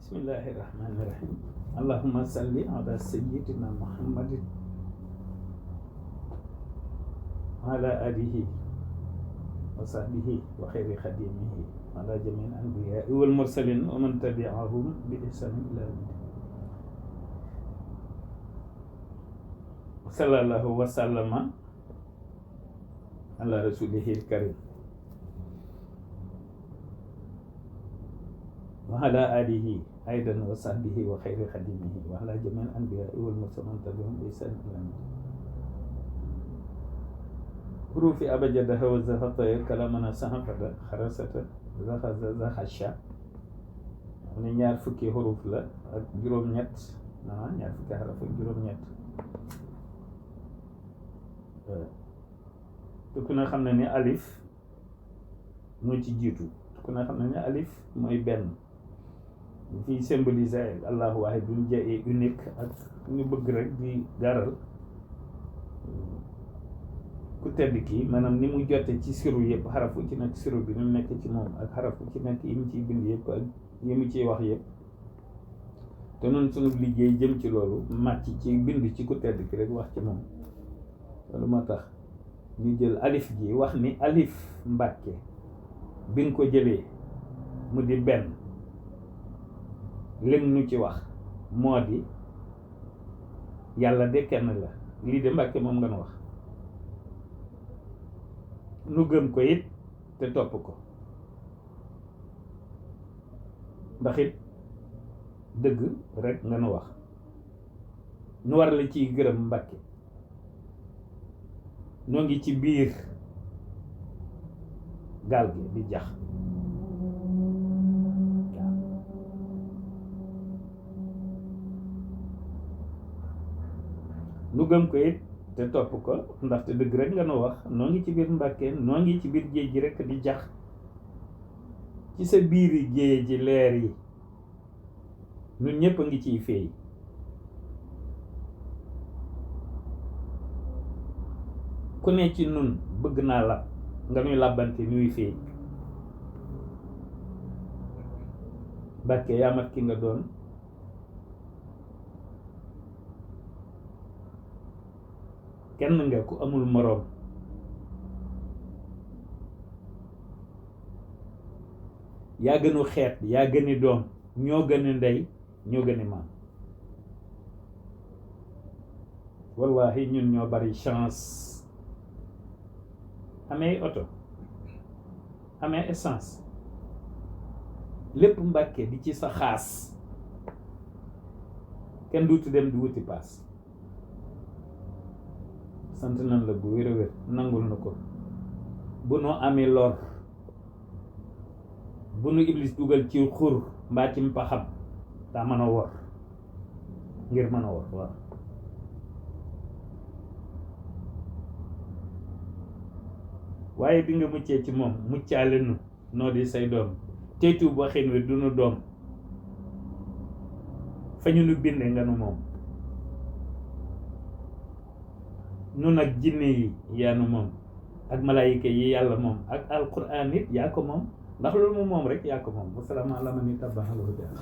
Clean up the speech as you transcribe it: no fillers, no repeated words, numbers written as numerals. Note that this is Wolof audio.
Bismillahirrahmanirrahim. Allahumma salli ala sayyidina Muhammadin wa ala alihi wa sahbihi wa khayri khadimihi wa ala jami'il anbiya'i wal mursalin wa man tabi'ahum bi ihsanin ila yawmiddin. Sallallahu wa sallama ala rasulihil karim wa ala alihi aidan wa sahbihi wa khayri khadimihi wa ala jami'il anbiya'i wal mursalin tabi'ahum bi ihsanin ila yawmiddin. Hurufi abajada wa zahata kalamana sahafada kharasata zakhasha ni ñaar fukki huruf la ak juroom ñett ñaar fukki haraf ak juroom ñett te ku ne xam ne ni alif moo ci jiitu ku ne xam ne ni alif mooy benn fi symboliser allahu wahidun ja'i unique ak ñu bëgg rek di garal ku tedd kii maanaam ni mu jote ci siru yëpp xarafu ci nekk siru bi ni mu nekk ci moom ak xarafu ci nekk yi mu ciy bind yëpp ak yi mu ciy wax yëpp te noonu sunu liggéey jëm ci loolu màcc ci bind ci ku tedd ki rek wax ci moom loolu moo tax ñu jël alif ji wax ni Alif Mbacké bi nga ko jëlee mu di benn lim nu ci wax moo di yàlla de kenn la lii de Mbacké moom nga nu wax nu gëm ko it te topp ko ndax it dëgg rek nga nu wax nu war la ciy gërëm Mbacké noo ngi ci biir gaal gi di jax nu gëm ko it te topp ko ndaxte dëgg rek nga nu wax noo ngi ci biir Mbacké noo ngi ci biir géej gi rek di jax ci sa biiri géej ji leer yi ñun ñëpp a ngi ciy feey ku ne ci nun bëgg naa lab nga nuy làbbante nuy feey Mbacké yaa mat ki nga doon kenn nga ku amul moroom yaa gënu xeet yaa gëni doom ñoo gëni ndey ñoo gëni maam wallahi ñun ñoo bari chance amee oto amee essence lépp Mbacké di ci sa xaas kenn duutu dem di wuti paas sant nan la bu wér a wér nangul na ko bu nu amee lor bu nu iblis dugal ci xur mbaa ci mpaxam daa mën a wor ngir mën a wor waaw waaye bi nga muccee ci moom muccaale nu noo di say doom teytu waxin wi du nu doom fa ñu nu binde nga nu moom nun ak jinne yi yaa nu moom ak malaayika yi yàlla moom ak alquran it yaa ko moom ndax loolu moom rek yaa ko moom wasalaamaaleykum wa rahmatulah.